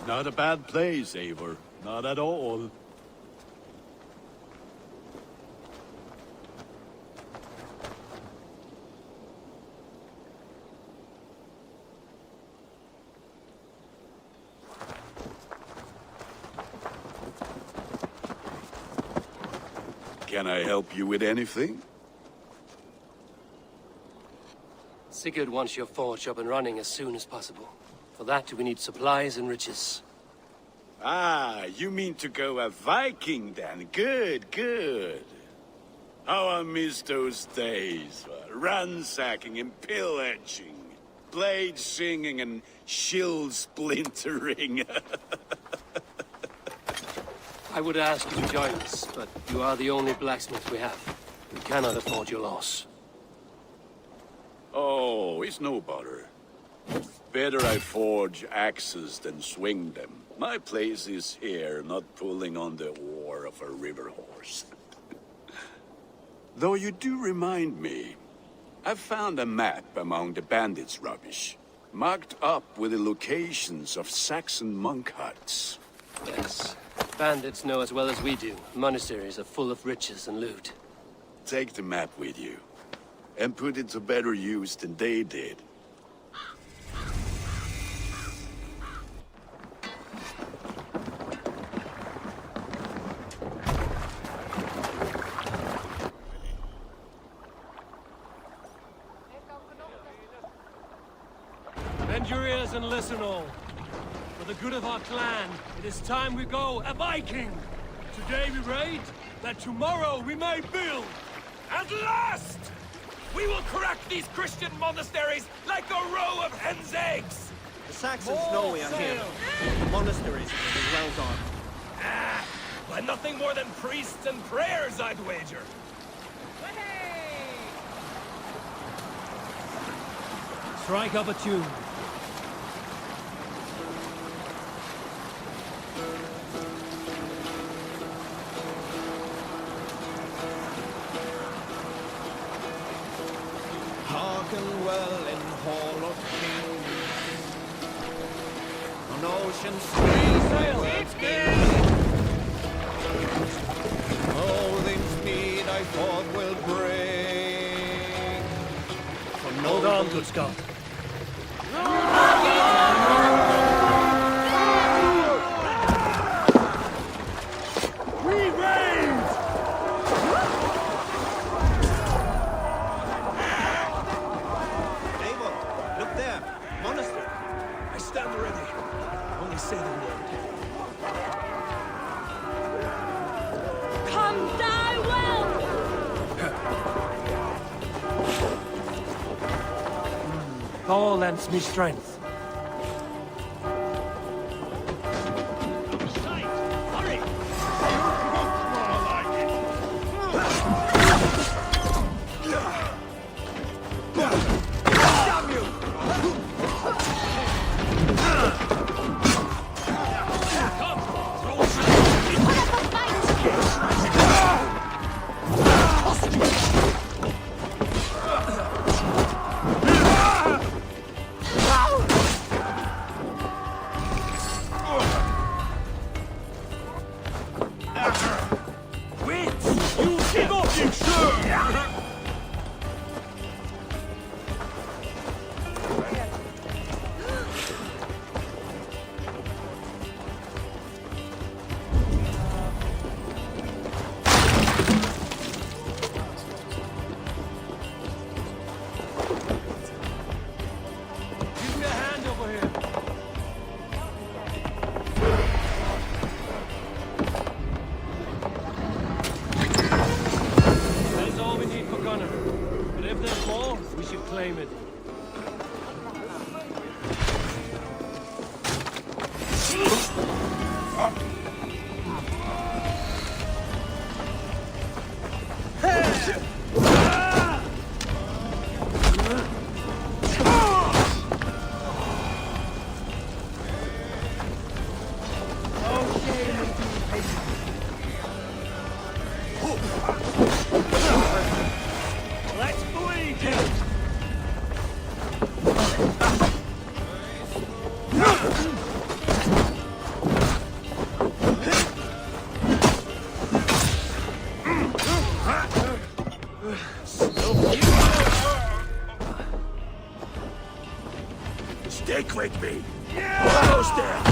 Not a bad place, Eivor. Not at all. Can I help you with anything? Sigurd wants your forge up and running as soon as possible. For that, we need supplies and riches. Ah, you mean to go a Viking then? Good, good. How I miss those days. Ransacking and pillaging. Blade singing and shield splintering. I would ask you to join us, but you are the only blacksmith we have. We cannot afford your loss. Oh, it's no bother. Better I forge axes than swing them. My place is here, not pulling on the oar of a river horse. Though you do remind me, I found a map among the bandits' rubbish, marked up with the locations of Saxon monk huts. Yes. Bandits know as well as we do. Monasteries are full of riches and loot. Take the map with you, and put it to better use than they did. Bend your ears and listen all. For the good of our clan, it is time we go a Viking! Today we raid, that tomorrow we may build! At last! We will crack these Christian monasteries like a row of hen's eggs! The Saxons know we are here. The monasteries will be well done. Ah, by nothing more than priests and prayers, I'd wager. Strike up a tune. Hearken well in Hall of Kings. On ocean streets Sail! Odin's mead I thought will bring. For Hold on, good Scott. Thor lends me strength. Claim it. Let's bleed him! me. Almost there.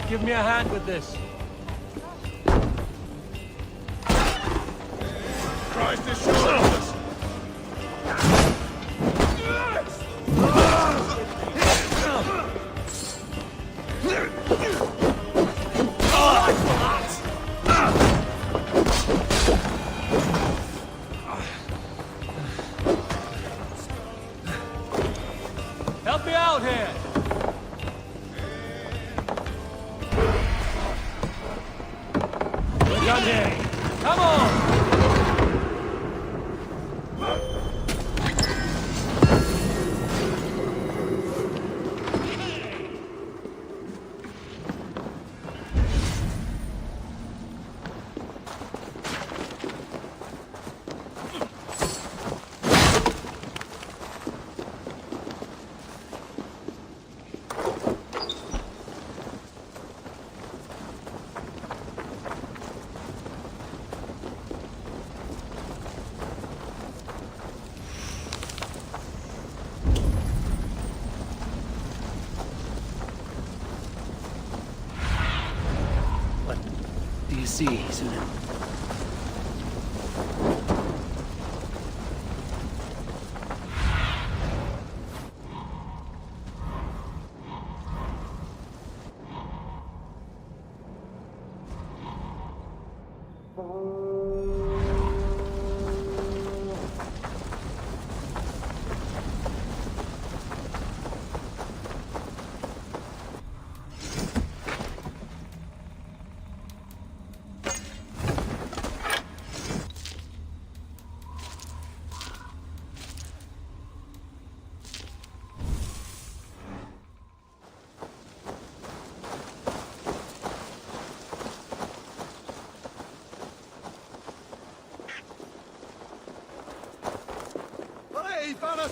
Give me a hand with this. Tries to shoot us. Help me out here! We're done here. Come on! Do you see, Sunan?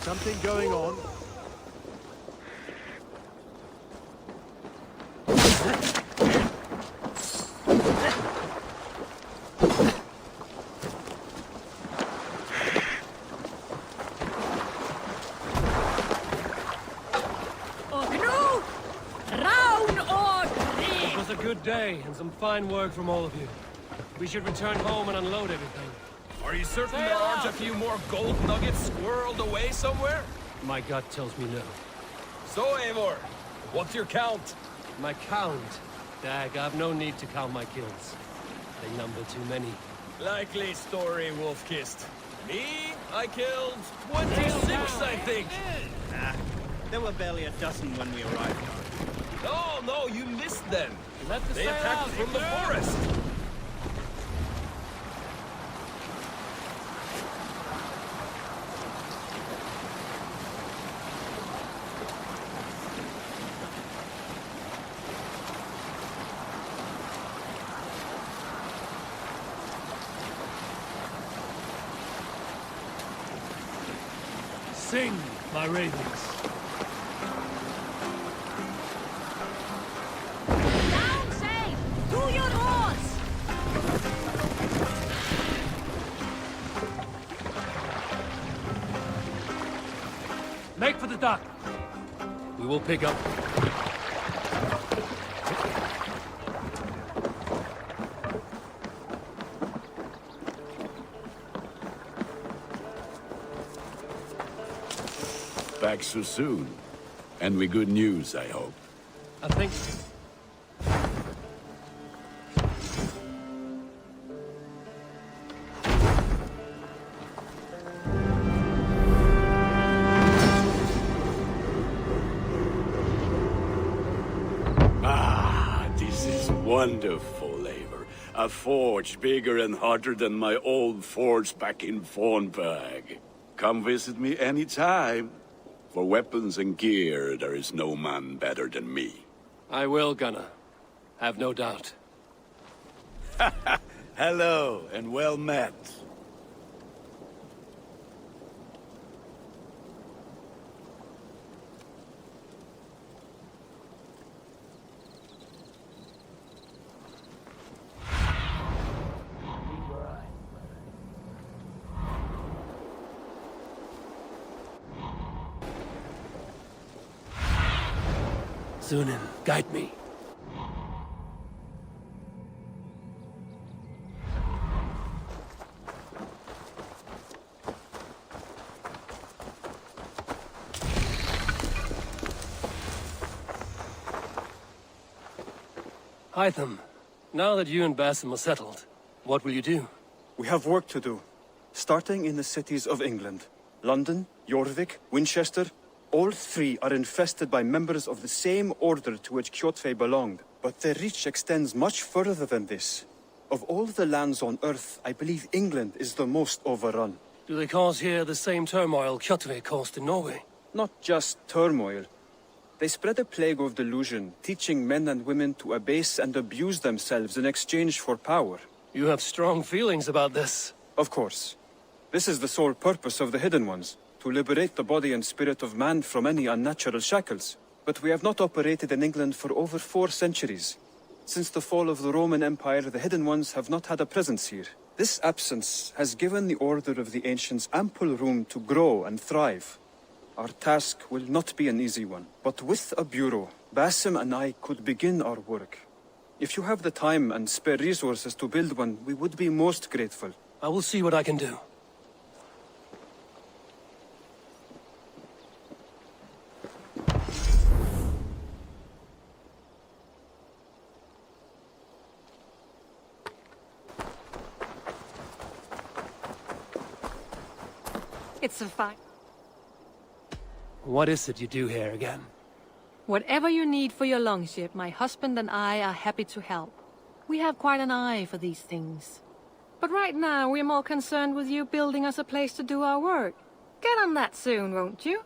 Something going on. It was a good day and some fine work from all of you. We should return home and unload everything. Are you certain Sail there aren't a up. few more gold nuggets squirreled away somewhere? My gut tells me no. So, Eivor, what's your count? My count? Dag, I've no need to count my kills. They number too many. Likely story, Wolf-Kissed. Me? I killed 26, I think. Nah, there were barely a dozen when we arrived. No, you missed them. Let the They sail attacked out, from the Victor. forest. Sing, my ravens. Down safe! To your horse! Make for the dock. We will pick up. Back so soon. And with good news, I hope. I think... This is wonderful, Eivor. A forge bigger and hotter than my old forge back in Fornburg. Come visit me anytime. For weapons and gear, there is no man better than me. I will, Gunnar. Have no doubt. Hello, and well met. Zunin, guide me. Hytham, now that you and Basim are settled, what will you do? We have work to do, starting in the cities of England. London, Jorvik, Winchester, all three are infested by members of the same order to which Kjotve belonged. But their reach extends much further than this. Of all the lands on Earth, I believe England is the most overrun. Do they cause here the same turmoil Kjotve caused in Norway? Not just turmoil. They spread a plague of delusion, teaching men and women to abase and abuse themselves in exchange for power. You have strong feelings about this. Of course. This is the sole purpose of the Hidden Ones, to liberate the body and spirit of man from any unnatural shackles. But we have not operated in England for over 4 centuries. Since the fall of the Roman Empire, the Hidden Ones have not had a presence here. This absence has given the Order of the Ancients ample room to grow and thrive. Our task will not be an easy one, but with a bureau, Basim and I could begin our work. If you have the time and spare resources to build one, we would be most grateful. I will see what I can do. It's a fine. What is it you do here again? Whatever you need for your longship, my husband and I are happy to help. We have quite an eye for these things. But right now, we're more concerned with you building us a place to do our work. Get on that soon, won't you?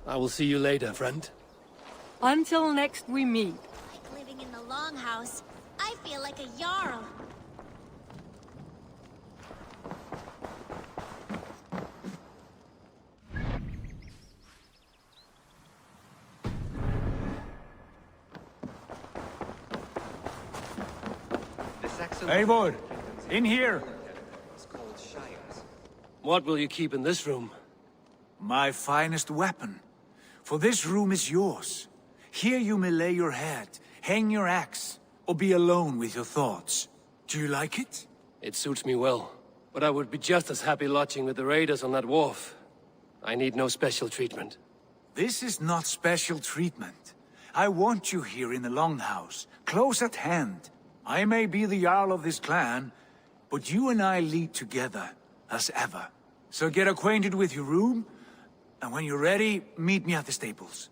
I will see you later, friend. Until next we meet. Like living in the Longhouse. I feel like a Jarl. Eivor, in here! What will you keep in this room? My finest weapon. For this room is yours. Here you may lay your head, hang your axe, or be alone with your thoughts. Do you like it? It suits me well, but I would be just as happy lodging with the raiders on that wharf. I need no special treatment. This is not special treatment. I want you here in the Longhouse, close at hand. I may be the Jarl of this clan, but you and I lead together, as ever. So get acquainted with your room, and when you're ready, meet me at the stables.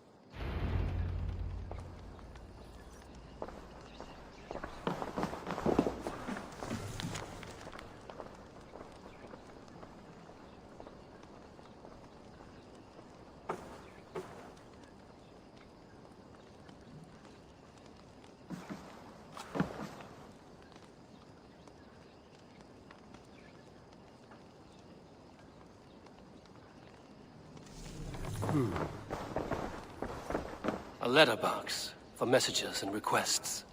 A letterbox for messages and requests.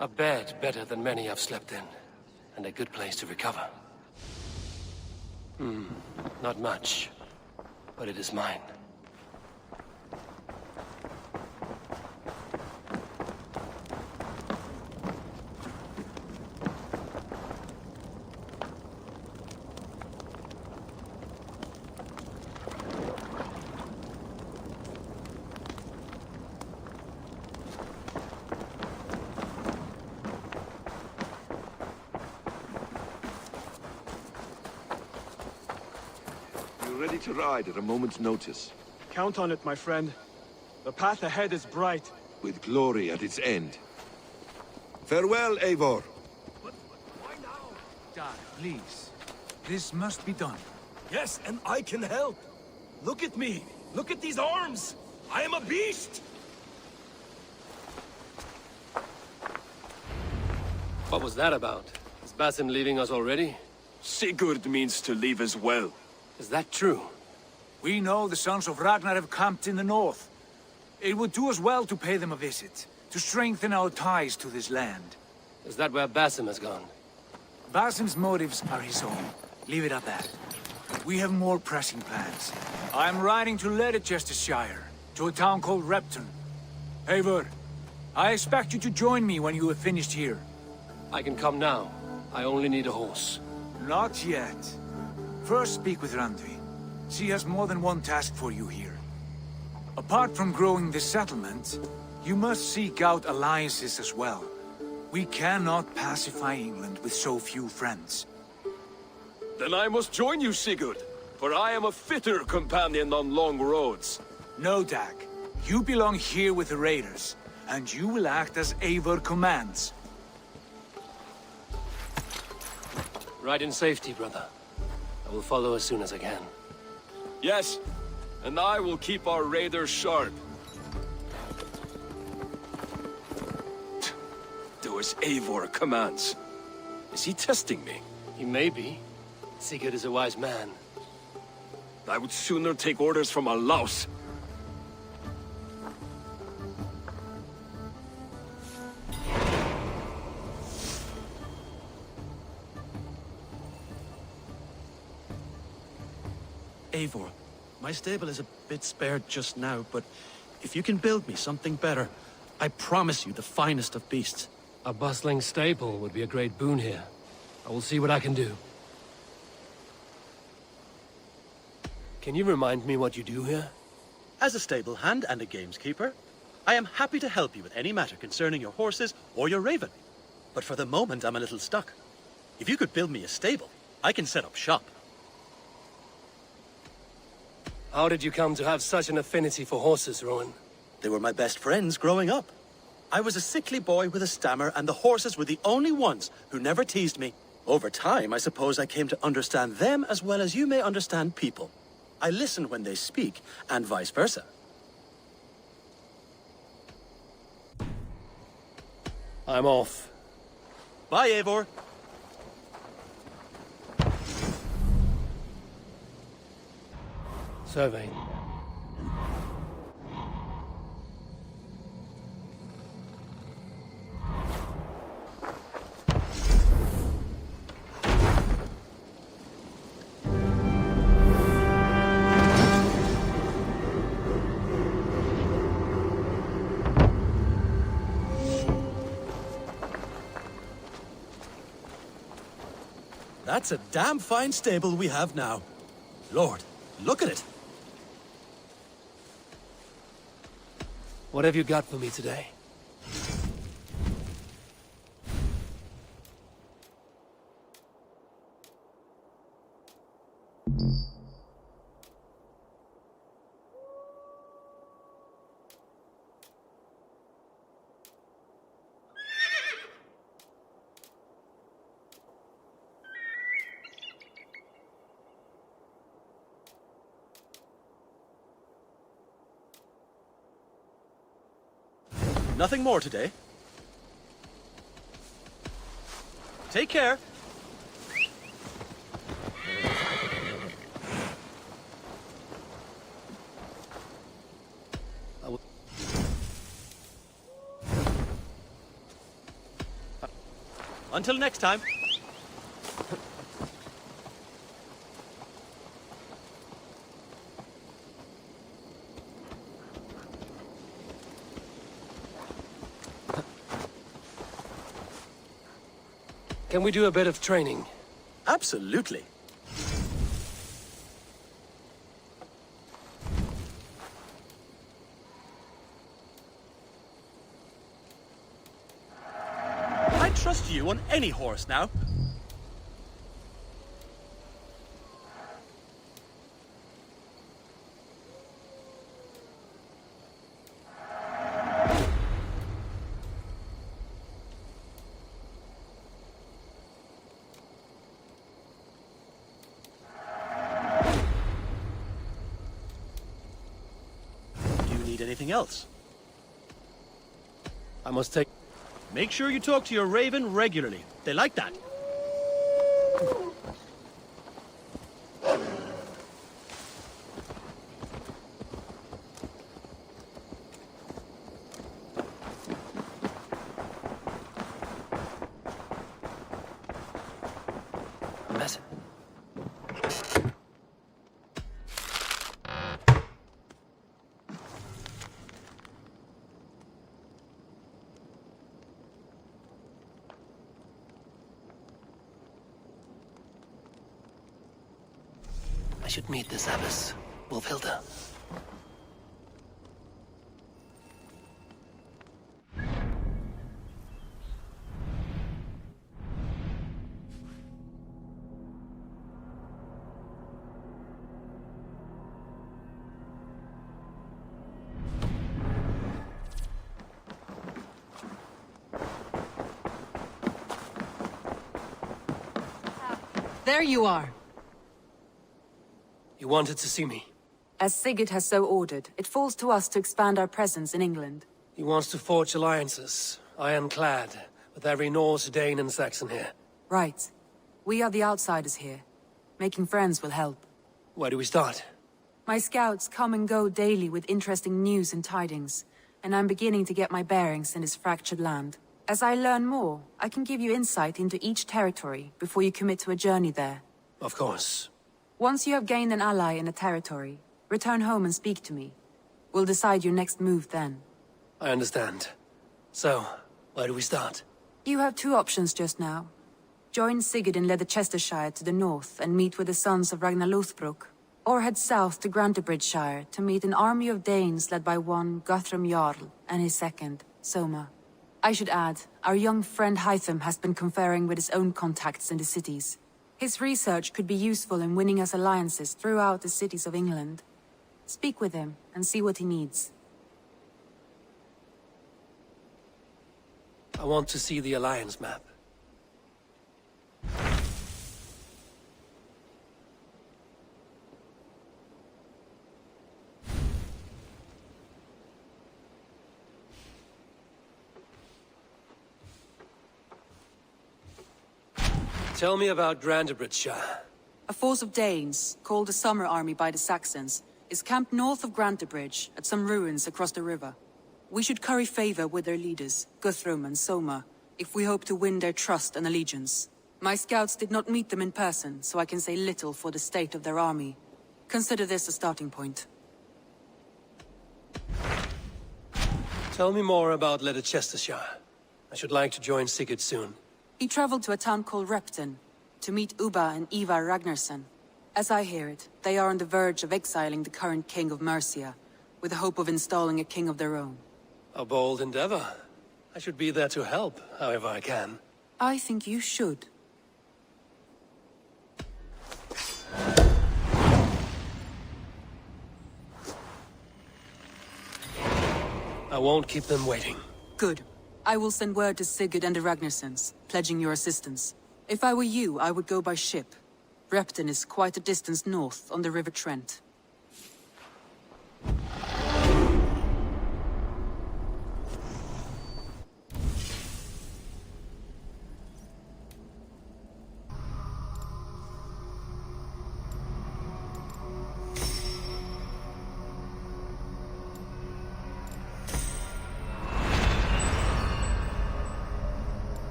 A bed better than many I've slept in, and a good place to recover. Not much, but it is mine. Ready to ride at a moment's notice, Count on it, my friend. The path ahead is bright. with glory at its end. Farewell, Eivor. Why now? Dad, please. This must be done. Yes, and I can help. Look at me. Look at these arms. I am a beast. What was that about? Basim leaving us already? Sigurd means to leave as well. Is that true? We know the sons of Ragnar have camped in the north. It would do us well to pay them a visit, to strengthen our ties to this land. Is that where Basim has gone? Basim's motives are his own. Leave it at that. We have more pressing plans. I'm riding to Leicestershire, to a town called Repton. Eivor, I expect you to join me when you have finished here. I can come now. I only need a horse. Not yet. First speak with Randvi. She has more than one task for you here. Apart from growing this settlement, you must seek out alliances as well. We cannot pacify England with so few friends. Then I must join you, Sigurd, for I am a fitter companion on long roads. No, Dag. You belong here with the raiders, and you will act as Eivor commands. Ride in safety, brother. I will follow as soon as I can. Yes, and I will keep our raiders sharp. Do as Eivor commands. Is he testing me? He may be. Sigurd is a wise man. I would sooner take orders from a louse. Eivor, my stable is a bit spared just now, but if you can build me something better, I promise you the finest of beasts. A bustling stable would be a great boon here. I will see what I can do. Can you remind me what you do here? As a stable hand and a gameskeeper, I am happy to help you with any matter concerning your horses or your raven. But for the moment, I'm a little stuck. If you could build me a stable, I can set up shop. How did you come to have such an affinity for horses, Rowan? They were my best friends growing up. I was a sickly boy with a stammer, and the horses were the only ones who never teased me. Over time, I suppose I came to understand them as well as you may understand people. I listen when they speak, and vice versa. I'm off. Bye, Eivor. Surveying. That's a damn fine stable we have now. Lord, look at it. What have you got for me today? Nothing more today. Take care. Until next time. Can we do a bit of training? Absolutely. I trust you on any horse now. Anything else? I must take... Make sure you talk to your raven regularly. They like that. I should meet this abbess, Wolfhilda. There you are. You wanted to see me? As Sigurd has so ordered, it falls to us to expand our presence in England. He wants to forge alliances, ironclad, with every Norse, Dane, and Saxon here. Right. We are the outsiders here. Making friends will help. Where do we start? My scouts come and go daily with interesting news and tidings, and I'm beginning to get my bearings in this fractured land. As I learn more, I can give you insight into each territory before you commit to a journey there. Of course. Once you have gained an ally in a territory, return home and speak to me. We'll decide your next move then. I understand. So, where do we start? You have two options just now. Join Sigurd in Leicestershire to the north and meet with the sons of Ragnar Lothbrok, or head south to Grantebridgeshire to meet an army of Danes led by one Guthrum Jarl and his second, Soma. I should add, our young friend Hytham has been conferring with his own contacts in the cities. His research could be useful in winning us alliances throughout the cities of England. Speak with him and see what he needs. I want to see the alliance map. Tell me about Grantebridgeshire. A force of Danes, called the Summer Army by the Saxons, is camped north of Grantebridge at some ruins across the river. We should curry favor with their leaders, Guthrum and Soma, if we hope to win their trust and allegiance. My scouts did not meet them in person, so I can say little for the state of their army. Consider this a starting point. Tell me more about Leicestershire. I should like to join Sigurd soon. He traveled to a town called Repton, to meet Ubba and Ivar Ragnarsson. As I hear it, they are on the verge of exiling the current king of Mercia, with the hope of installing a king of their own. A bold endeavor. I should be there to help, however I can. I think you should. I won't keep them waiting. Good. I will send word to Sigurd and the Ragnarssons, pledging your assistance. If I were you, I would go by ship. Repton is quite a distance north on the River Trent.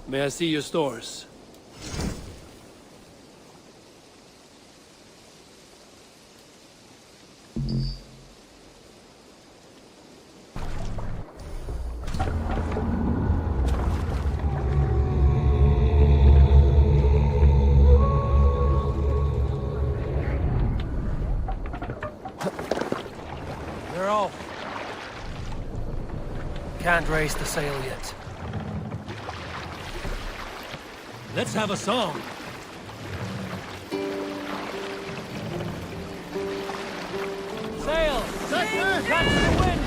May I see your stores? They're off. Can't raise the sail yet. Let's have a song. Sail! Catch the wind!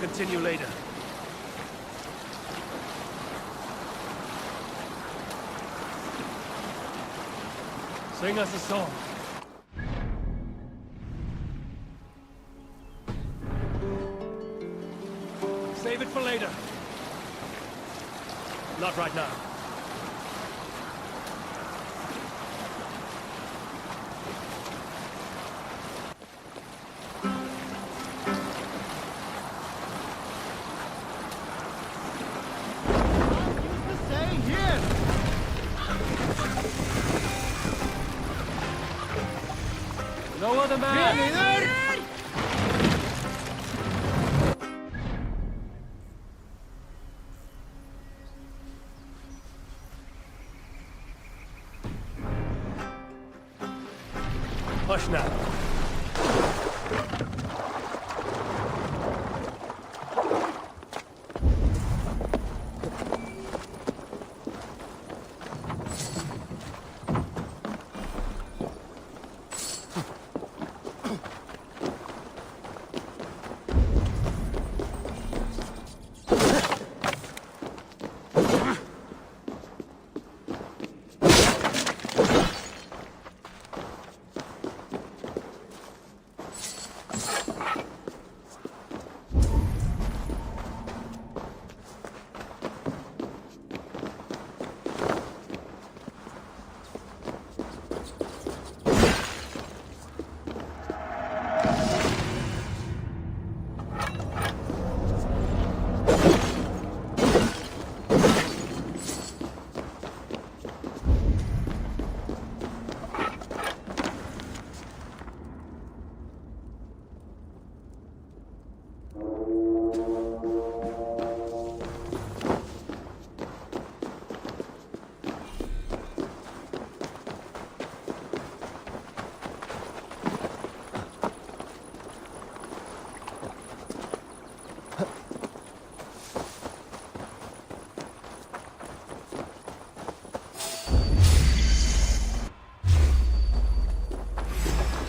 continue later. Sing us a song. Save it for later. Not right now. No other man! Hush now.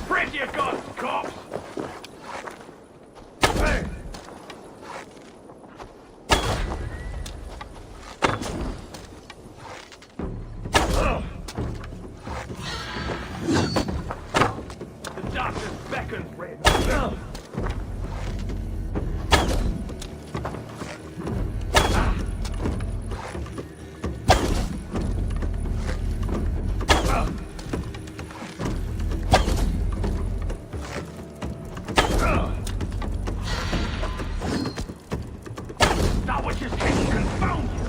Spread your guns, cops! Hey! The doctor's beckons, Red. That was just him, confound you!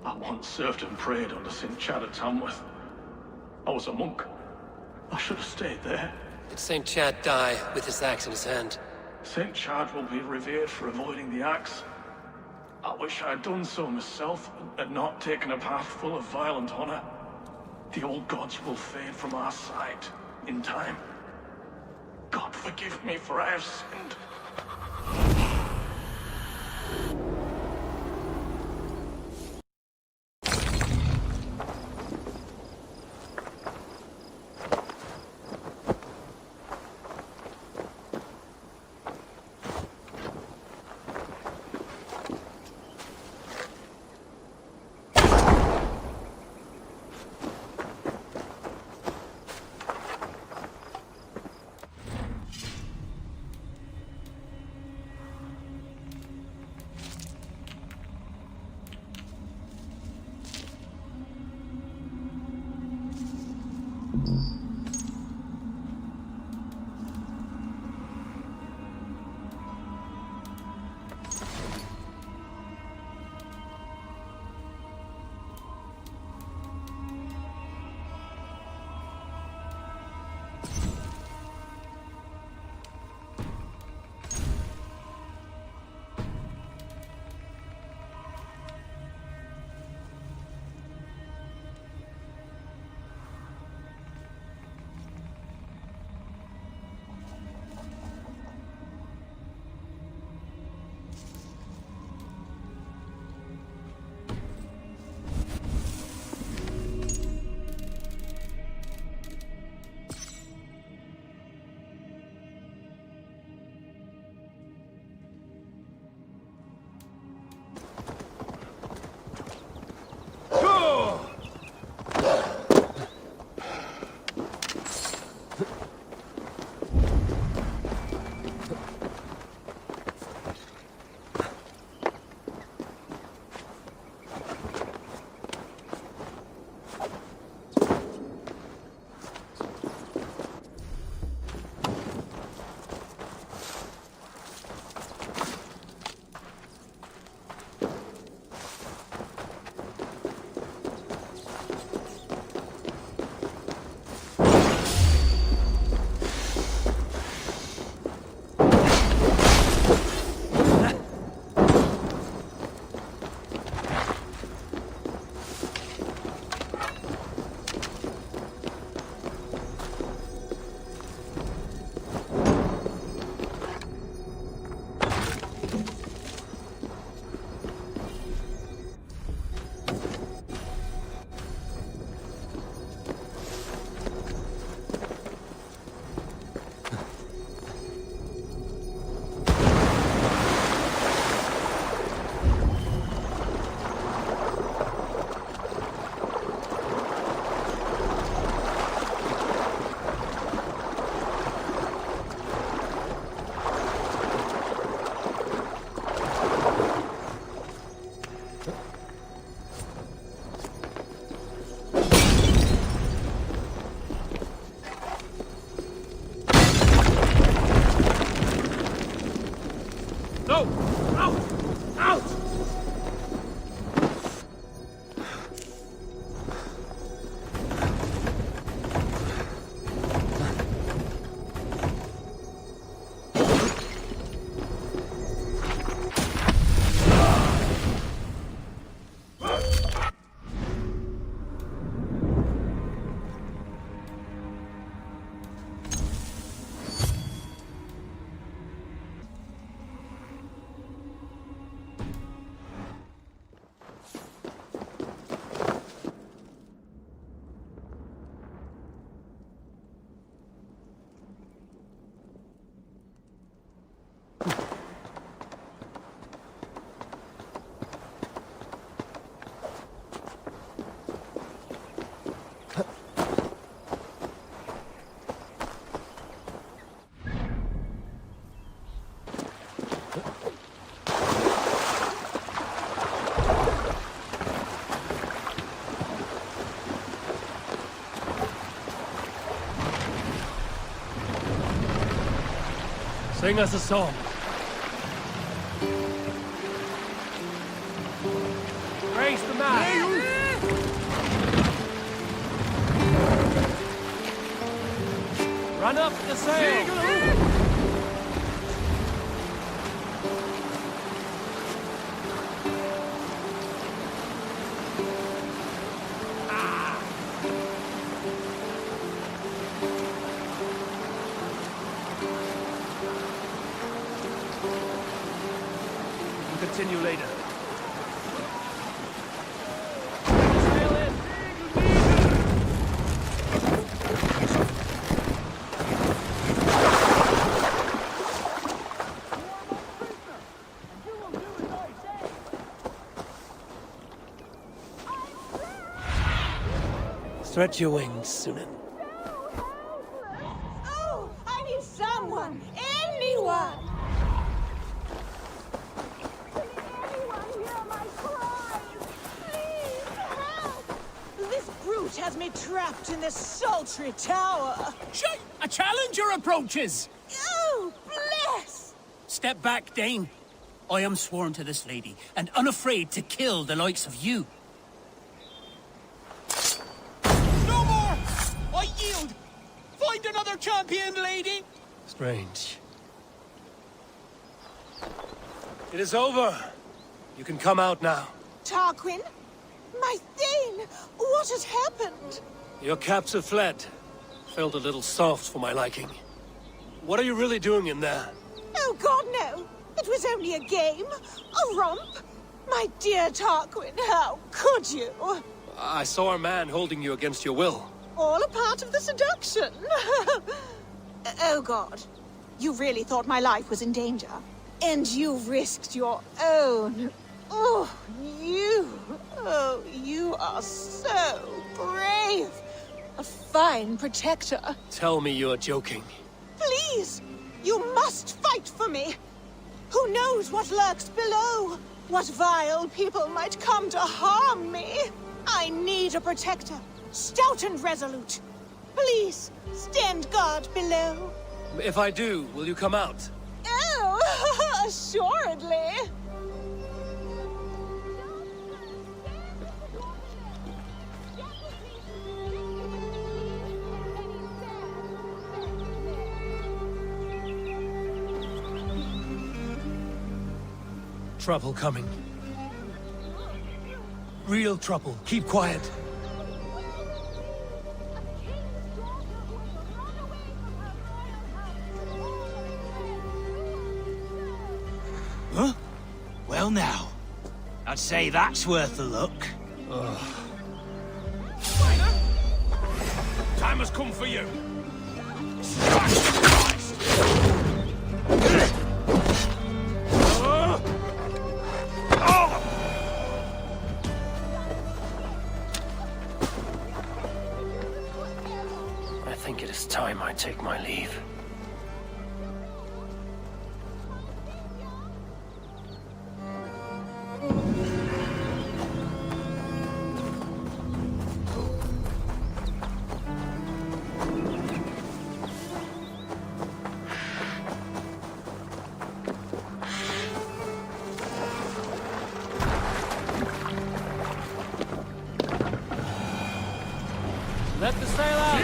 I once served and prayed under St. Chad at Tamworth. I was a monk. I should have stayed there. Did St. Chad die with his axe in his hand? St. Chad will be revered for avoiding the axe. I wish I had done so myself, and not taken a path full of violent honor. The old gods will fade from our sight in time. God forgive me, for I have sinned. Sing us a song. Raise the mast. Run up the sail. We'll continue later. Sail in. Stretch your wings, Sunan. Oh, I need someone! Anyone! Has me trapped in this sultry tower. Shit! A challenger approaches! Oh, bless! Step back, Dane. I am sworn to this lady, and unafraid to kill the likes of you. No more! I yield! Find another champion, lady! Strange. It is over. You can come out now. Tarquin? My Thane! What has happened? Your captive fled. Felt a little soft for my liking. What are you really doing in there? Oh, God, no! It was only a game. A romp. My dear Tarquin, how could you? I saw a man holding you against your will. All a part of the seduction. Oh, God. You really thought my life was in danger. And you risked your own. Oh, you are so brave. A fine protector. Tell me you're joking. Please, you must fight for me. Who knows what lurks below? What vile people might come to harm me? I need a protector, stout and resolute. Please, stand guard below. If I do, will you come out? Oh, assuredly. Trouble coming. Real trouble. Keep quiet. Huh? Well now, I'd say that's worth a look. Time has come for you. I think it is time I take my leave. Let the sail out!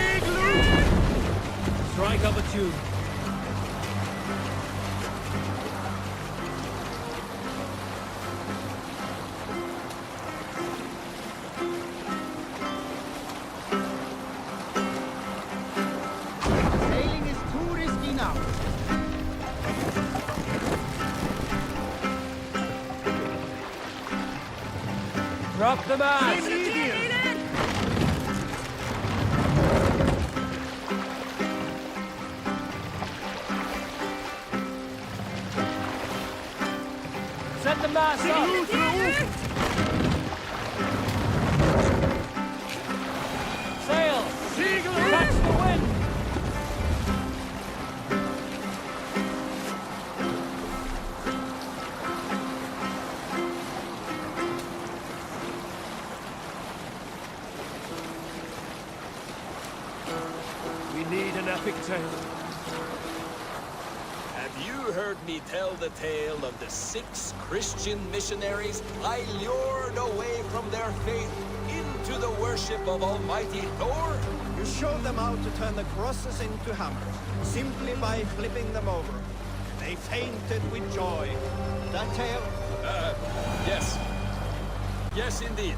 Strike up a tune. Sailing is too risky now. Drop the mast! Set the mast up! Sail! Catch the wind! We need an epic tale. Have you heard me tell the tale of the 6 Christian missionaries I lured away from their faith into the worship of Almighty Thor? You showed them how to turn the crosses into hammers, simply by flipping them over. They fainted with joy. That tale? Yes. Yes, indeed.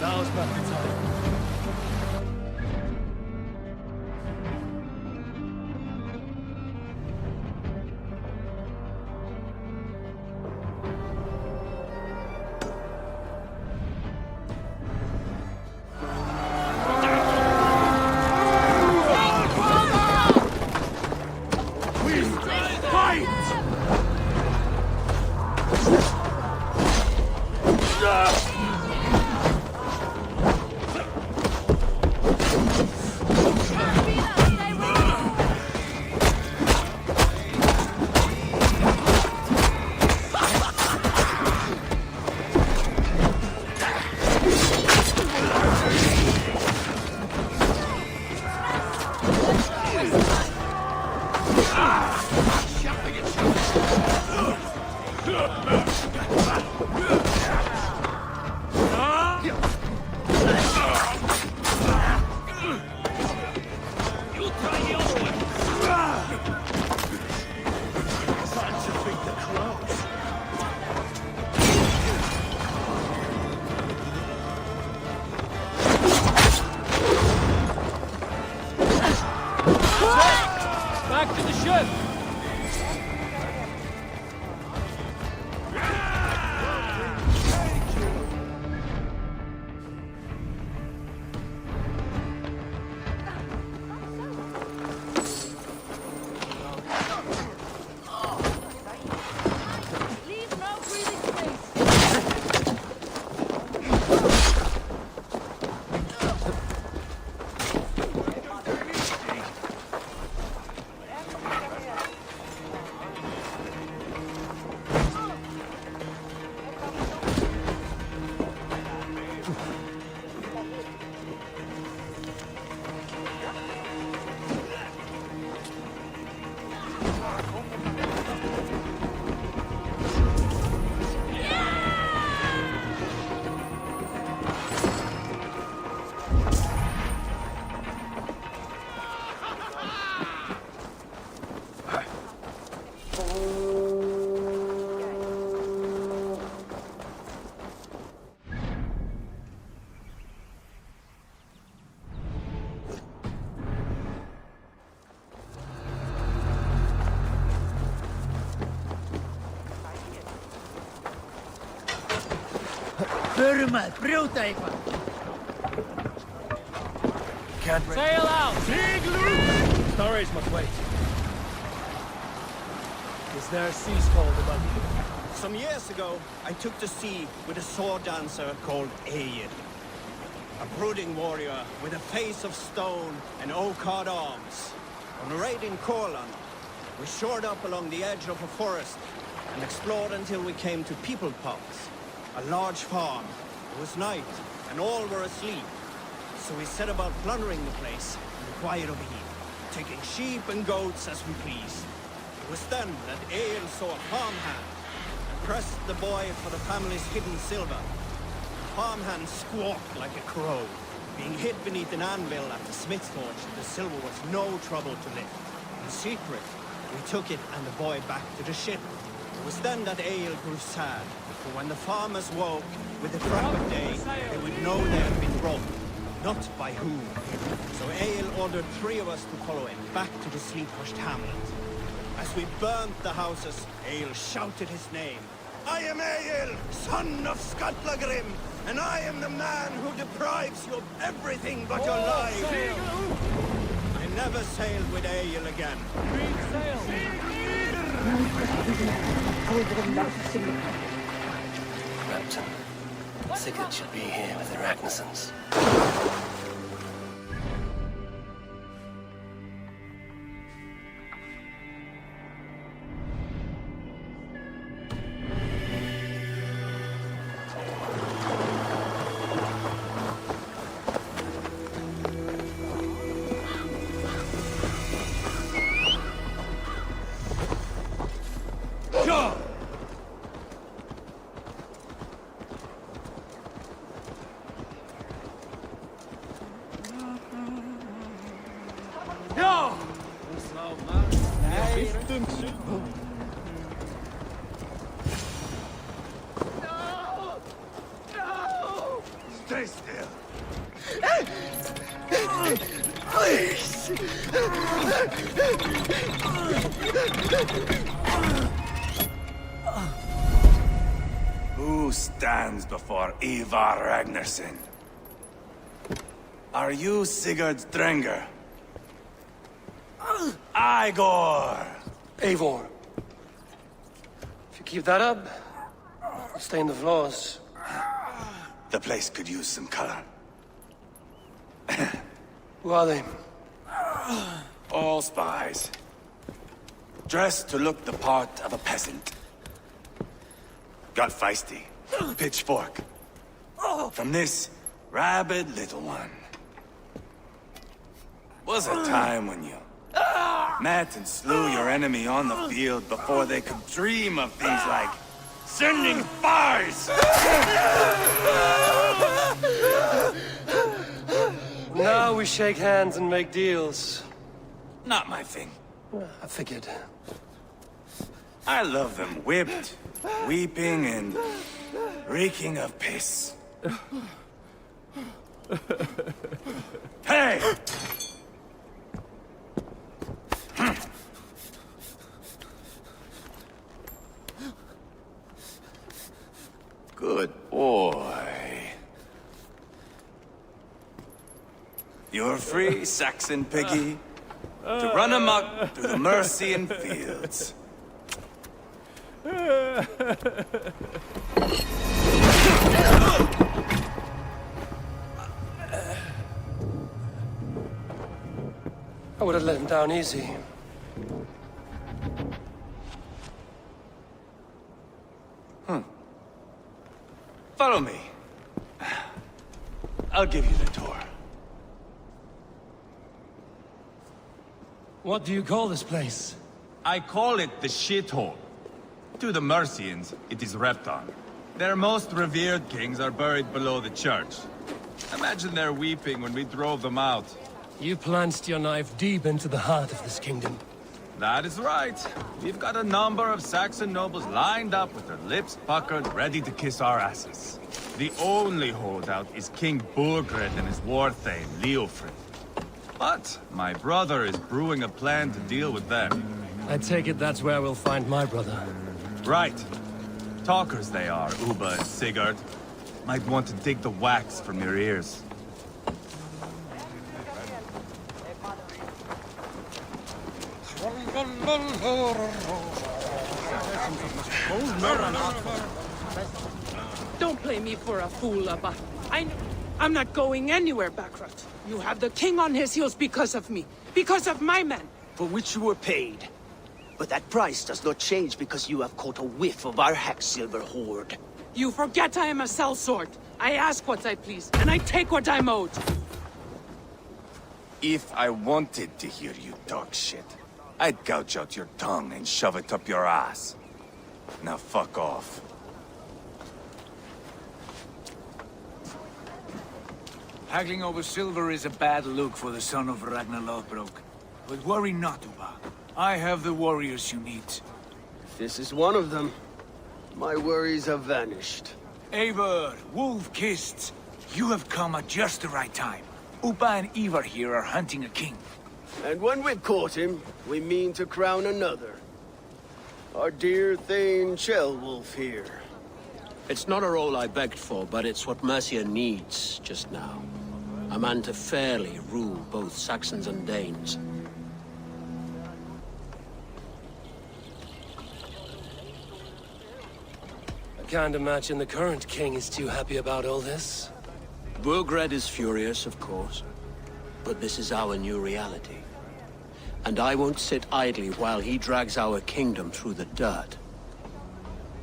Now's not the time. Back to the ship! Burma, brute even. Can't sail out! Big loop! Stories must wait. Is there a sea scold among you? Some years ago, I took to sea with a sword dancer called Egil. A brooding warrior with a face of stone and oak-hard arms. On a raid in Courland, we shored up along the edge of a forest and explored until we came to People Pots, a large farm. It was night, and all were asleep. So we set about plundering the place in quiet of evening, taking sheep and goats as we pleased. It was then that Egil saw a farmhand and pressed the boy for the family's hidden silver. The farmhand squawked like a crow. Being hid beneath an anvil at the smith's forge, the silver was no trouble to lift. In secret, we took it and the boy back to the ship. It was then that Egil grew sad, for when the farmers woke with the crack of day, they would know they had been robbed, not by whom. So Egil ordered 3 of us to follow him back to the sleep-hushed hamlet. As we burnt the houses, Egil shouted his name. I am Egil, son of Skatlagrim, and I am the man who deprives you of everything but your life. I never sailed with Egil again. Repton, Sigurd should be here with the Ragnarsons. No! Stay still. Please! Who stands before Ivar Ragnarsson? Are you Sigurd Drenger? Igor! Eivor. If you keep that up, you'll stain the floors. The place could use some color. Who are they? All spies. Dressed to look the part of a peasant. Got feisty. Pitchfork. From this rabid little one. Was a time when you met and slew your enemy on the field before they could dream of things like sending spies! Now we shake hands and make deals. Not my thing. I figured. I love them whipped, weeping, and reeking of piss. Hey! Good boy. You're free, Saxon piggy, to run amok through the Mercian fields. I would have let him down easy. Follow me. I'll give you the tour. What do you call this place? I call it the shithole. To the Mercians, it is Repton. Their most revered kings are buried below the church. Imagine their weeping when we drove them out. You plunged your knife deep into the heart of this kingdom. That is right. We've got a number of Saxon nobles lined up with their lips puckered, ready to kiss our asses. The only holdout is King Burgred and his war thane, Leofrid. But my brother is brewing a plan to deal with them. I take it that's where we'll find my brother. Right. Talkers they are, Uba and Sigurd. Might want to dig the wax from your ears. Don't play me for a fool, Abba. I'm not going anywhere, Backrot. You have the king on his heels because of me. Because of my men. For which you were paid. But that price does not change because you have caught a whiff of our Hacksilver hoard. You forget I am a sellsword. I ask what I please, and I take what I'm owed. If I wanted to hear you talk shit, I'd gouge out your tongue and shove it up your ass. Now fuck off. Haggling over silver is a bad look for the son of Ragnar Lothbrok. But worry not, Uba. I have the warriors you need. This is one of them. My worries have vanished. Eivor, wolf-kissed, you have come at just the right time. Uba and Ivar here are hunting a king. And when we've caught him, we mean to crown another. Our dear Thane Ceolwulf here. It's not a role I begged for, but it's what Mercia needs just now. A man to fairly rule both Saxons and Danes. I can't imagine the current king is too happy about all this. Burgred is furious, of course. But this is our new reality. And I won't sit idly while he drags our kingdom through the dirt.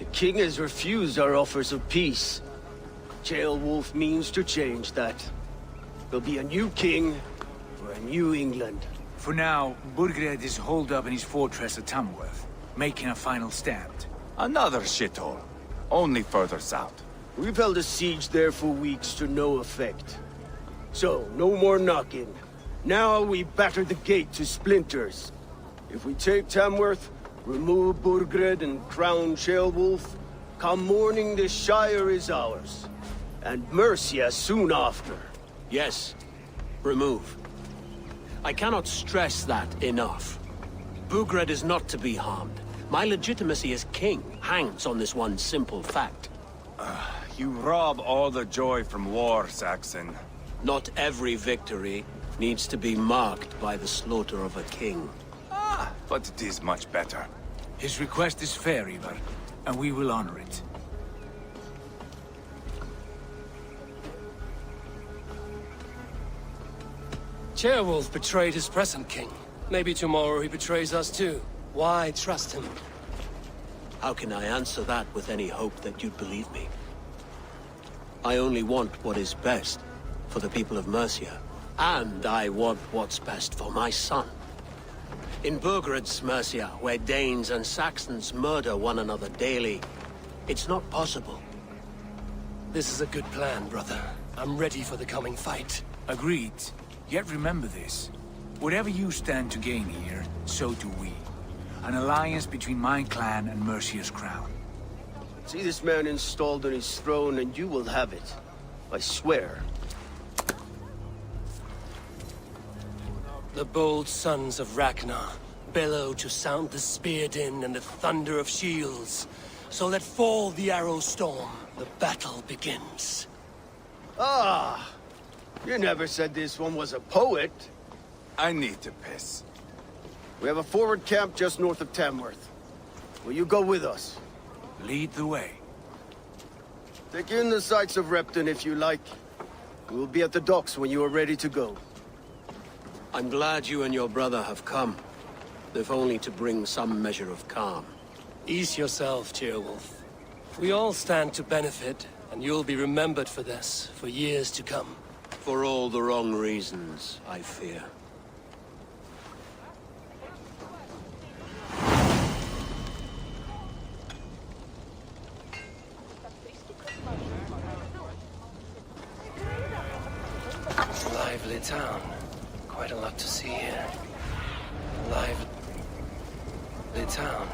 The king has refused our offers of peace. Ceolwulf means to change that. There'll be a new king for a new England. For now, Burgred is holed up in his fortress at Tamworth, making a final stand. Another shithole. Only further south. We've held a siege there for weeks to no effect. So, no more knocking. Now we batter the gate to splinters. If we take Tamworth, remove Burgred and crown Ceolwulf, come morning the Shire is ours. And Mercia soon after. Yes, remove. I cannot stress that enough. Burgred is not to be harmed. My legitimacy as king hangs on this one simple fact. You rob all the joy from war, Saxon. Not every victory needs to be marked by the slaughter of a king. But it is much better. His request is fair, Ivar, and we will honor it. Ceolwulf betrayed his present king. Maybe tomorrow he betrays us too. Why trust him? How can I answer that with any hope that you'd believe me? I only want what is best for the people of Mercia. And I want what's best for my son. In Burgred's Mercia, where Danes and Saxons murder one another daily, it's not possible. This is a good plan, brother. I'm ready for the coming fight. Agreed. Yet remember this. Whatever you stand to gain here, so do we. An alliance between my clan and Mercia's crown. See this man installed on his throne and you will have it. I swear. The bold sons of Ragnar bellow to sound the spear din and the thunder of shields. So let fall the arrow storm. The battle begins. Ah! You never said this one was a poet. I need to piss. We have a forward camp just north of Tamworth. Will you go with us? Lead the way. Take in the sights of Repton if you like. We'll be at the docks when you are ready to go. I'm glad you and your brother have come, if only to bring some measure of calm. Ease yourself, Ceolwulf. We all stand to benefit, and you'll be remembered for this, for years to come. For all the wrong reasons, I fear. Lively town. Quite a lot to see here. Lively town.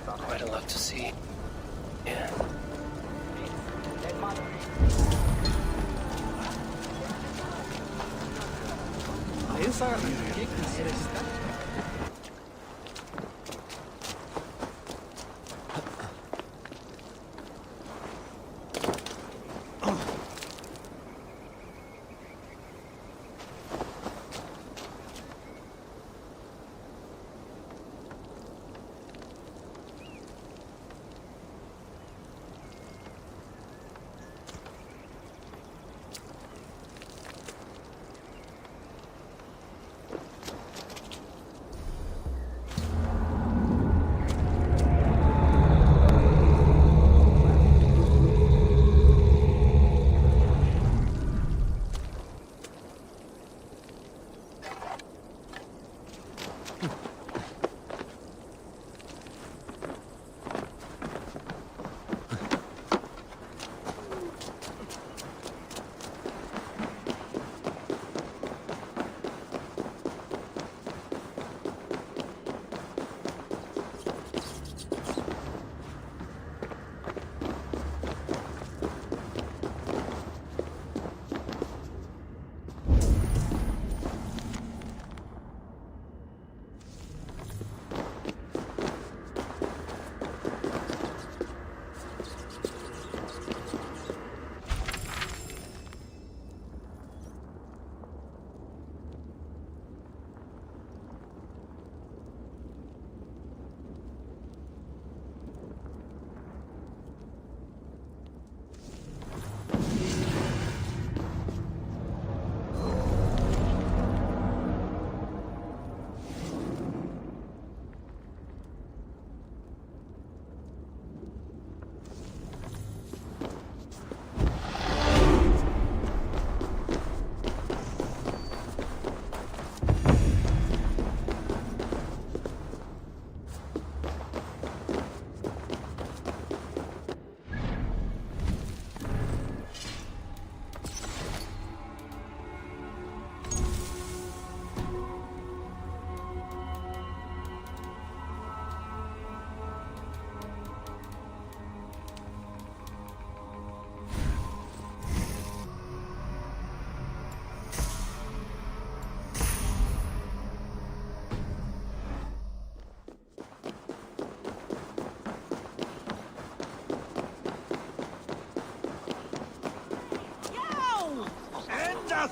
Quite a lot to see here.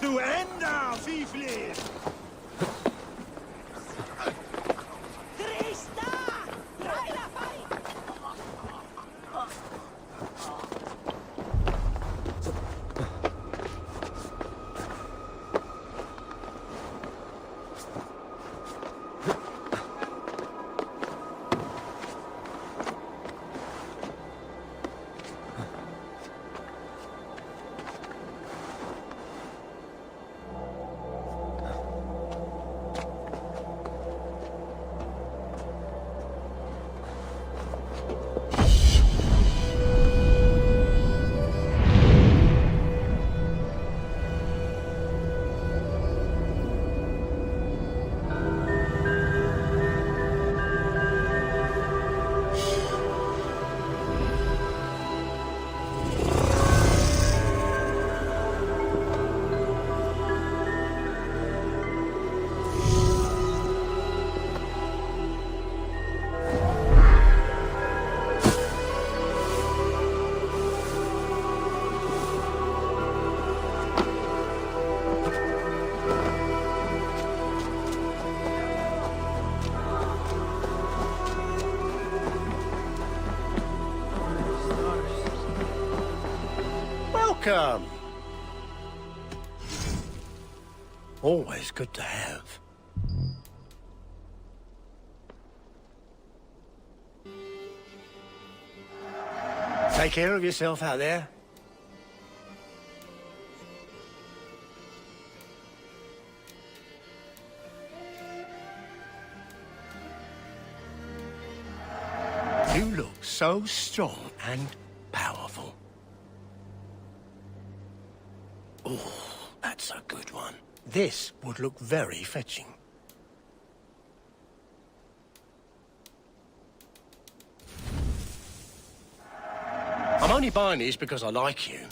du ända, fiflis! Welcome. Always good to have. Take care of yourself out there. You look so strong and powerful. Oh, that's a good one. This would look very fetching. I'm only buying these because I like you.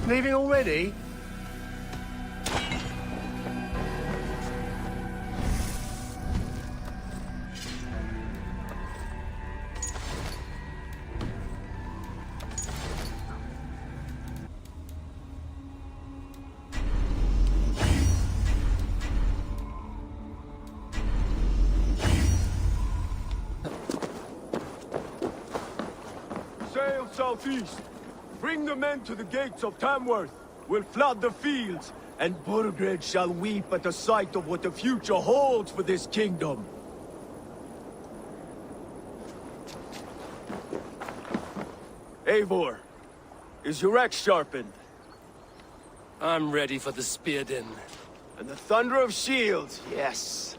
Leaving already? Sail southeast. Bring the men to the gates of Tamworth. We'll flood the fields, and Burgred shall weep at the sight of what the future holds for this kingdom. Eivor, is your axe sharpened? I'm ready for the spear din. And the thunder of shields, yes.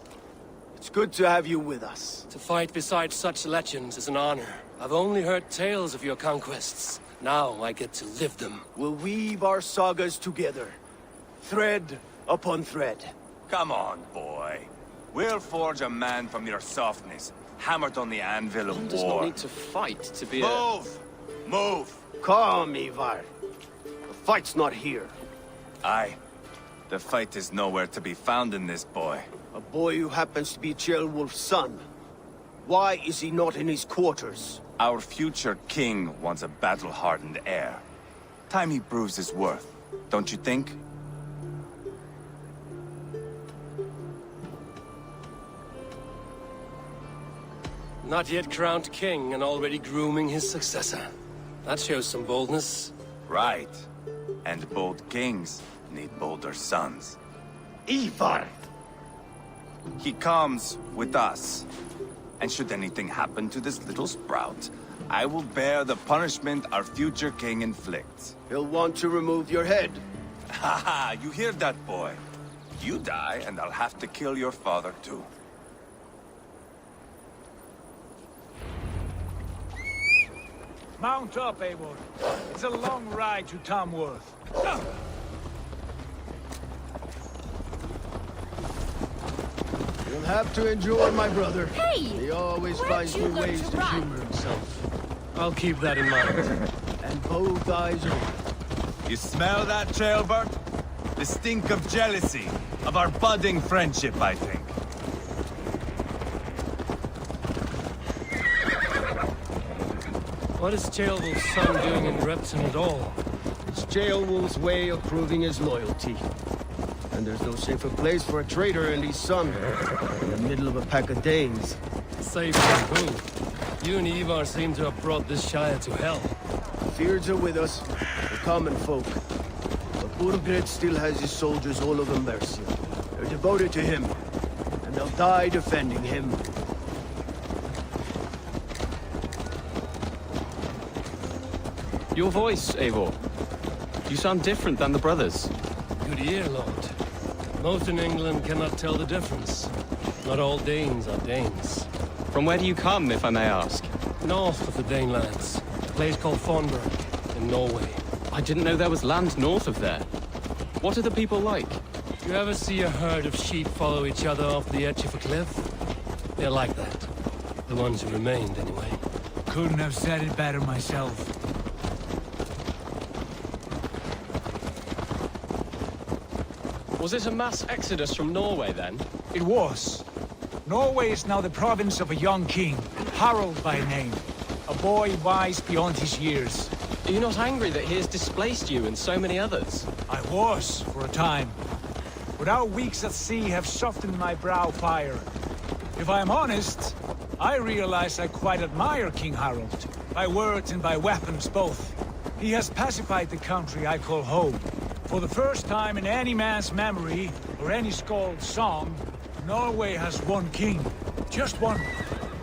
It's good to have you with us. To fight beside such legends is an honor. I've only heard tales of your conquests. Now I get to live them. We'll weave our sagas together, thread upon thread. Come on, boy. We'll forge a man from your softness, hammered on the anvil of war. One does not need to fight to be Move! Move! Calm, Ivar. The fight's not here. Aye. The fight is nowhere to be found in this boy. A boy who happens to be Ceolwulf's son. Why is he not in his quarters? Our future king wants a battle-hardened heir. Time he proves his worth, don't you think? Not yet crowned king and already grooming his successor. That shows some boldness. Right. And bold kings need bolder sons. Ivar! He comes with us. And should anything happen to this little sprout, I will bear the punishment our future king inflicts. He'll want to remove your head. Haha, you hear that, boy? You die, and I'll have to kill your father, too. Mount up, Eivor. It's a long ride to Tamworth. You'll have to endure, my brother. Hey! He always finds new ways to humor himself. I'll keep that in mind. And both eyes open. You smell that, Trailbert? The stink of jealousy, of our budding friendship, I think. What is Ceolwulf's son doing in Repton at all? It's Ceolwulf's way of proving his loyalty. And there's no safer place for a traitor and his son. In the middle of a pack of Danes. Safe from who? You and Ivar seem to have brought this Shire to hell. Fears are with us, the common folk. But Burgred still has his soldiers all over Mercia. They're devoted to him, and they'll die defending him. Your voice, Eivor. You sound different than the brothers. Good ear, Lord. Most in England cannot tell the difference. Not all Danes are Danes. From where do you come, if I may ask? North of the Danelands. A place called Fonberg, in Norway. I didn't know there was land north of there. What are the people like? You ever see a herd of sheep follow each other off the edge of a cliff? They're like that. The ones who remained, anyway. Couldn't have said it better myself. Was it a mass exodus from Norway, then? It was. Norway is now the province of a young king, Harald by name. A boy wise beyond his years. Are you not angry that he has displaced you and so many others? I was, for a time. But our weeks at sea have softened my brow fire. If I am honest, I realize I quite admire King Harald. By words and by weapons both. He has pacified the country I call home. For the first time in any man's memory, or any skald's song, Norway has one king. Just one.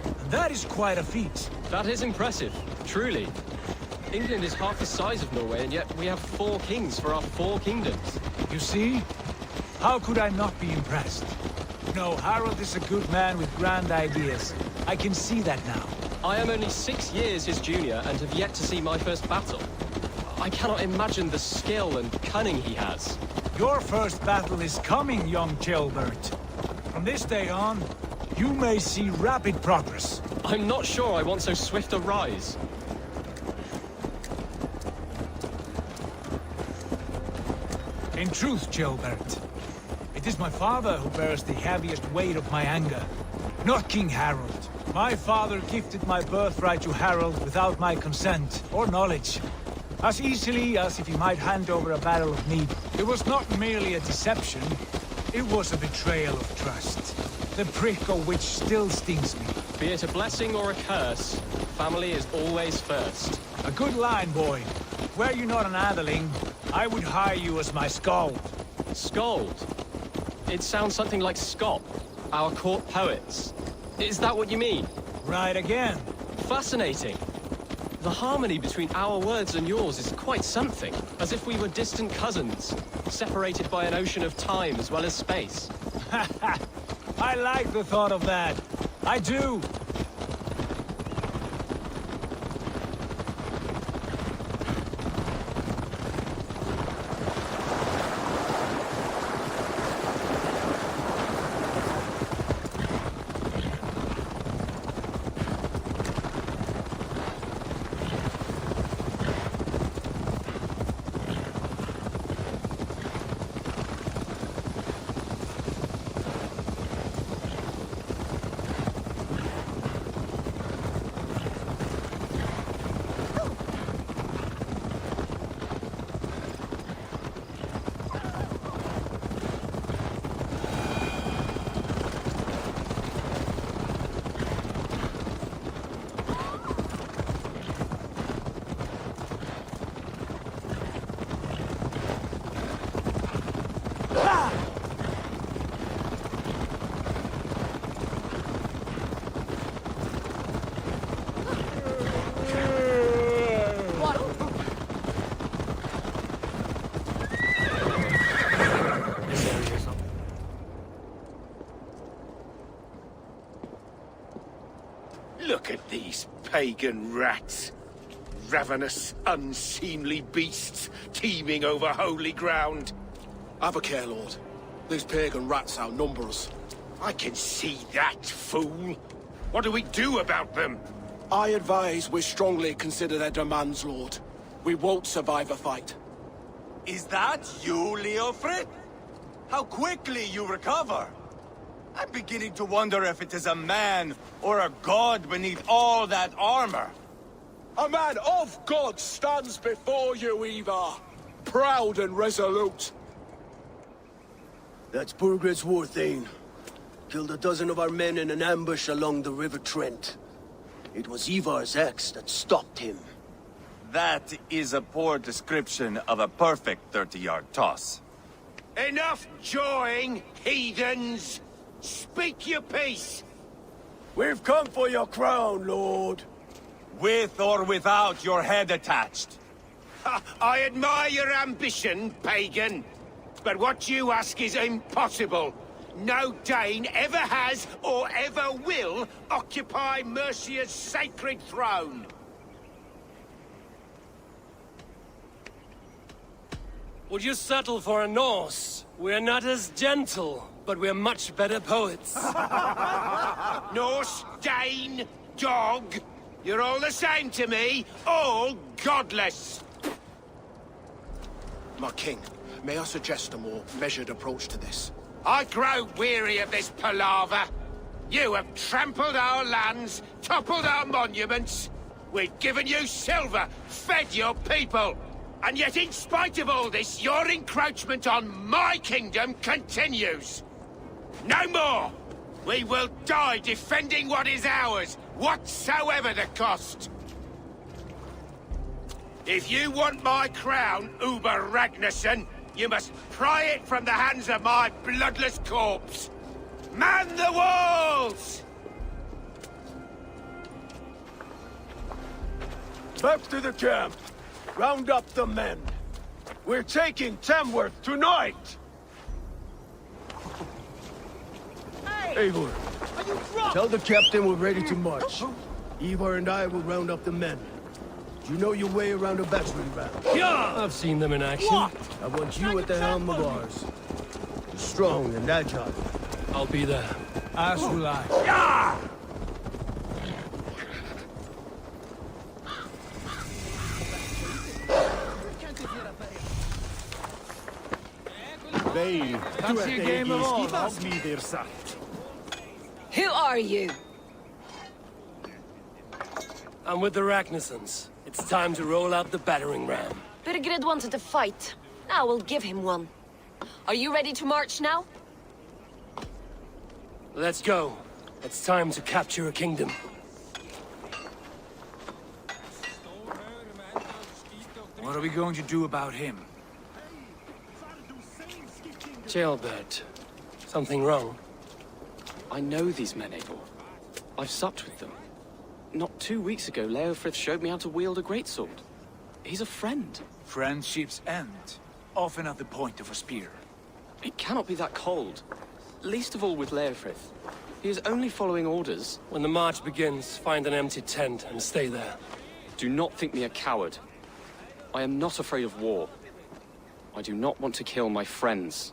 And that is quite a feat. That is impressive, truly. England is half the size of Norway, and yet we have 4 kings for our 4 kingdoms. You see? How could I not be impressed? No, Harald is a good man with grand ideas. I can see that now. I am only 6 years his junior, and have yet to see my first battle. I cannot imagine the skill and cunning he has. Your first battle is coming, young Ceolbert. From this day on, you may see rapid progress. I'm not sure I want so swift a rise. In truth, Ceolbert, it is my father who bears the heaviest weight of my anger, not King Harald. My father gifted my birthright to Harald without my consent or knowledge. As easily as if he might hand over a barrel of mead. It was not merely a deception, it was a betrayal of trust. The prick of which still stings me. Be it a blessing or a curse, family is always first. A good line, boy. Were you not an atheling, I would hire you as my skald. Skald? It sounds something like Scop, our court poets. Is that what you mean? Right again. Fascinating. The harmony between our words and yours is quite something. As if we were distant cousins, separated by an ocean of time as well as space. I like the thought of that. I do. Look at these pagan rats. Ravenous, unseemly beasts teeming over holy ground. Have a care, Lord. These pagan rats outnumber us. I can see that, fool. What do we do about them? I advise we strongly consider their demands, Lord. We won't survive a fight. Is that you, Leofrid? How quickly you recover! I'm beginning to wonder if it is a man or a god beneath all that armor. A man of God stands before you, Ivar. Proud and resolute. That's Burgred's Warthane. Killed a dozen of our men in an ambush along the River Trent. It was Ivar's axe that stopped him. That is a poor description of a perfect 30-yard toss. Enough jawing, heathens! Speak your piece! We've come for your crown, Lord. With or without your head attached. I admire your ambition, pagan. But what you ask is impossible. No Dane ever has or ever will occupy Mercia's sacred throne. Would you settle for a Norse? We're not as gentle, but we're much better poets. Norse, Dane, dog. You're all the same to me. All godless. My king, may I suggest a more measured approach to this? I grow weary of this palaver. You have trampled our lands, toppled our monuments. We've given you silver, fed your people. And yet, in spite of all this, your encroachment on my kingdom continues. No more! We will die defending what is ours, whatsoever the cost. If you want my crown, Uber Ragnarsson, you must pry it from the hands of my bloodless corpse. Man the walls! Back to the camp. Round up the men. We're taking Tamworth tonight! Eivor, tell the captain we're ready to march. Ivar and I will round up the men. Do you know your way around a battering ram? Yeah! I've seen them in action. What? I want you at the helm of ours. You're strong and agile. I'll be there. As will I. Yeah! Fancy a game of all? Who are you? I'm with the Ragnarssons. It's time to roll out the battering ram. Burgred wanted to fight. Now we'll give him one. Are you ready to march now? Let's go. It's time to capture a kingdom. What are we going to do about him? Jailbird. Something wrong? I know these men, Eivor. I've supped with them. Not 2 weeks ago, Leofrith showed me how to wield a greatsword. He's a friend. Friendships end, often at the point of a spear. It cannot be that cold. Least of all with Leofrith. He is only following orders. When the march begins, find an empty tent and stay there. Do not think me a coward. I am not afraid of war. I do not want to kill my friends.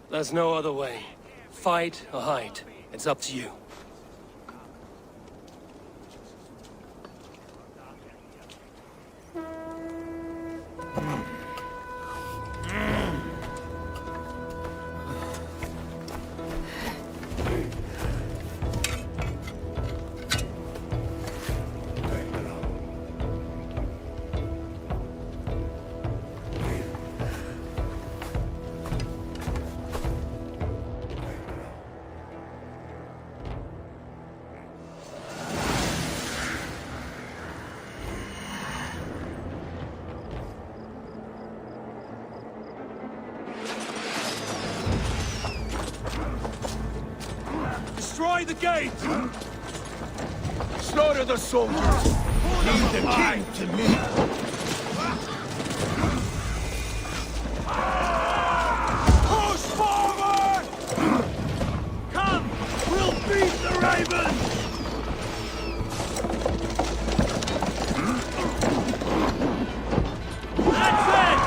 There's no other way. Fight or hide. It's up to you. Destroy the gate! Slaughter the soldiers! Leave the king to me! Push forward! Come! We'll beat the ravens! That's it!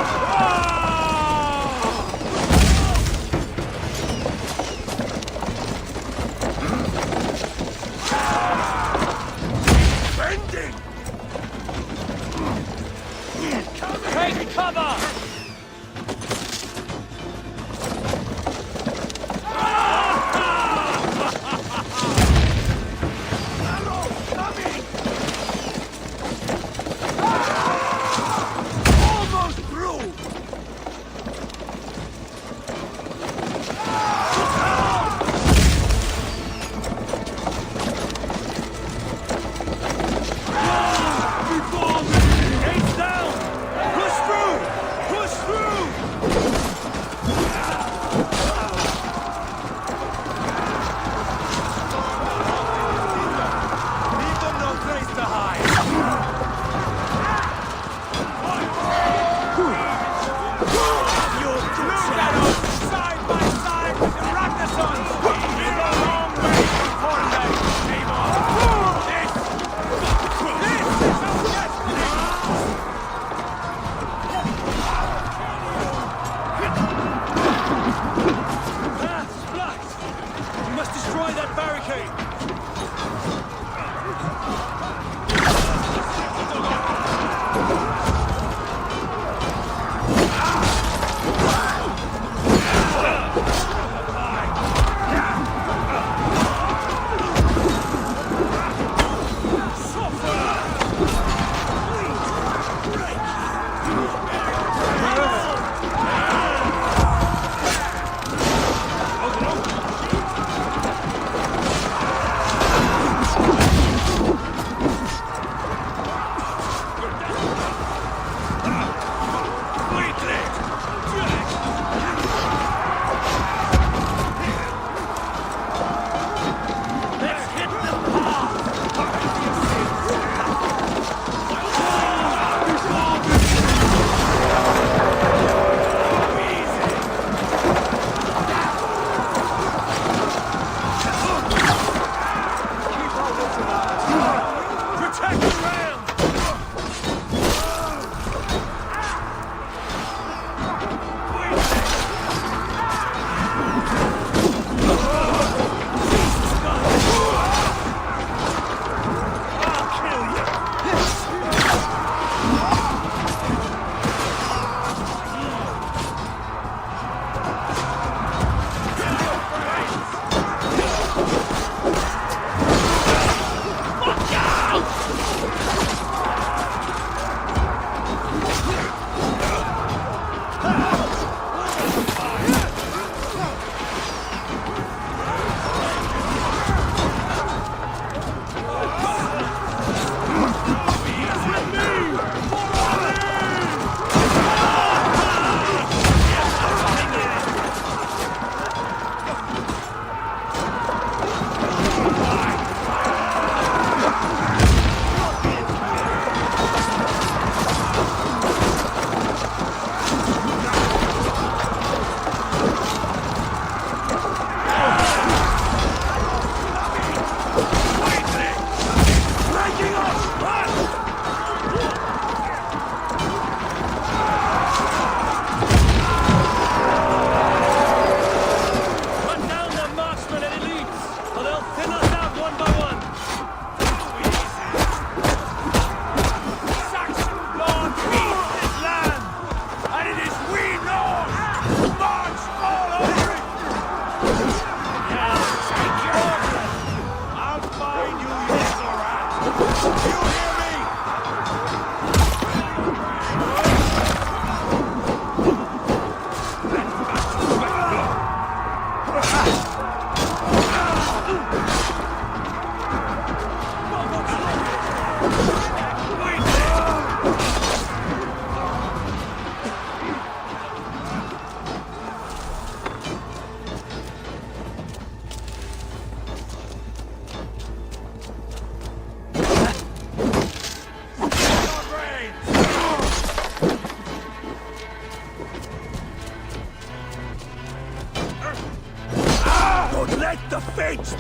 Don't let the fates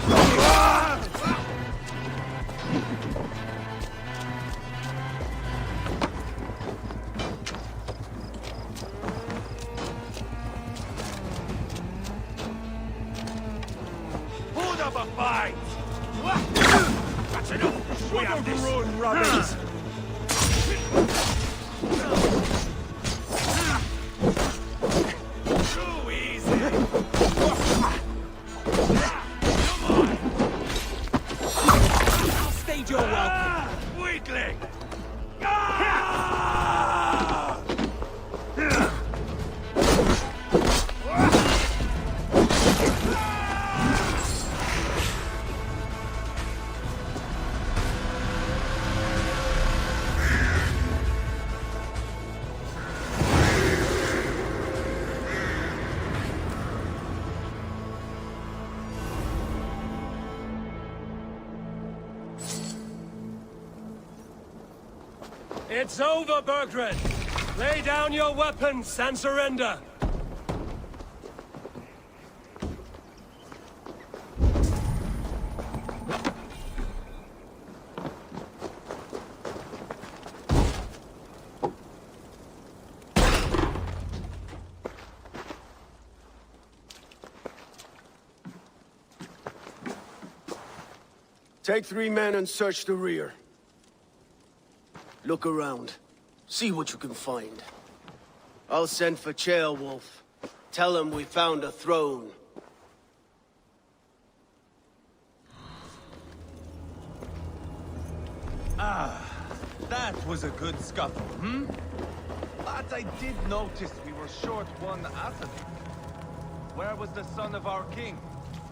Put up a fight! That's enough! We have this! rubbish! Too easy! I'll stage your welcome. Weakling! It's over, Burgred! Lay down your weapons and surrender! Take 3 men and search the rear. Look around. See what you can find. I'll send for Ceolwulf. Tell him we found a throne. That was a good scuffle, hmm? But I did notice we were short one assassin. Where was the son of our king?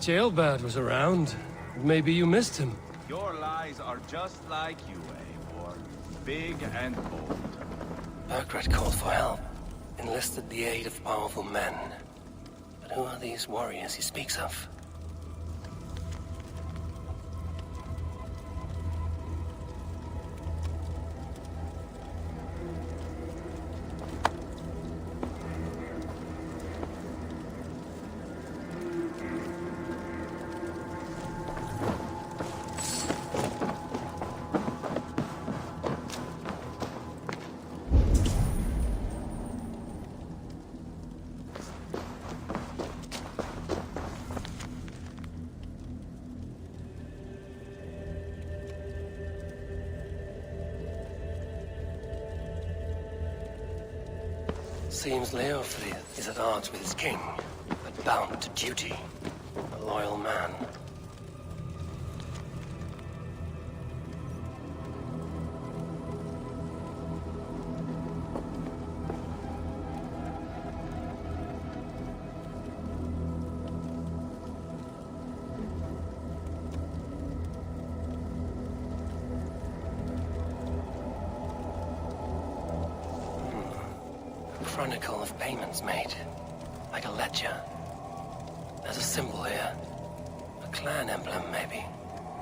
Ceolbad was around. Maybe you missed him. Your lies are just like you, Eivor. Big and bold. Burgred called for help, enlisted the aid of powerful men. But who are these warriors he speaks of? Seems Leofrid is at odds with his king, but bound to duty. A loyal man. Chronicle of payments made, like a ledger. There's a symbol here. A clan emblem, maybe.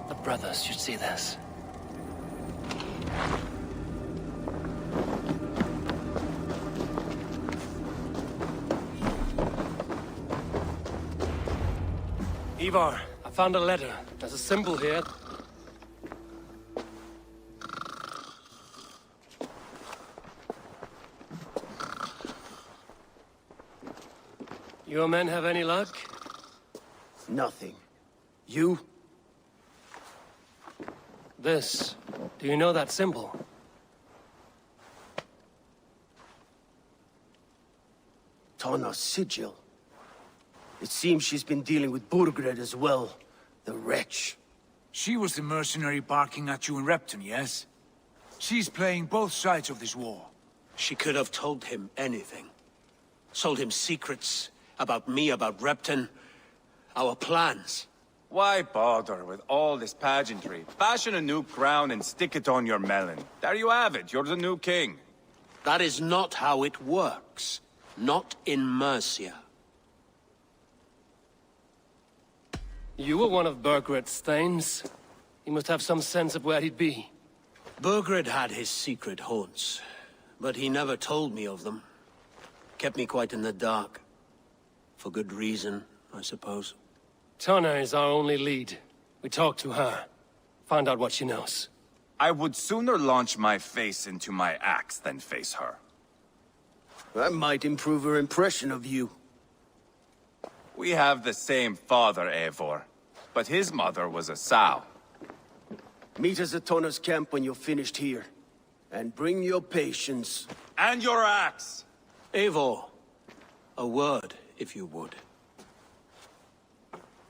The brothers should see this. Ivar, I found a letter. There's a symbol here. Your men have any luck? Nothing. You? This. Do you know that symbol? Tana's sigil. It seems she's been dealing with Burgred as well. The wretch. She was the mercenary barking at you in Repton, yes? She's playing both sides of this war. She could have told him anything. Sold him secrets about me, about Repton, our plans. Why bother with all this pageantry? Fashion a new crown and stick it on your melon. There you have it, you're the new king. That is not how it works. Not in Mercia. You were one of Burgred's thanes. He must have some sense of where he'd be. Burgred had his secret haunts, but he never told me of them. Kept me quite in the dark. For good reason, I suppose. Tonna is our only lead. We talk to her. Find out what she knows. I would sooner launch my face into my axe than face her. That might improve her impression of you. We have the same father, Eivor. But his mother was a sow. Meet us at Tonna's camp when you're finished here. And bring your patience. And your axe! Eivor, a word, if you would.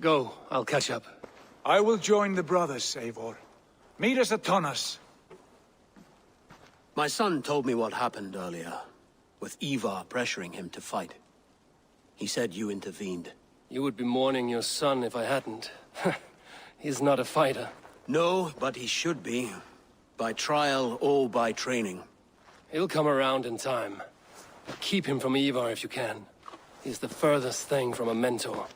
Go, I'll catch up. I will join the brothers, Eivor. Meet us at Tonna's. My son told me what happened earlier, with Ivar pressuring him to fight. He said you intervened. You would be mourning your son if I hadn't. He's not a fighter. No, but he should be. By trial or by training. He'll come around in time. Keep him from Ivar if you can. He's the furthest thing from a mentor.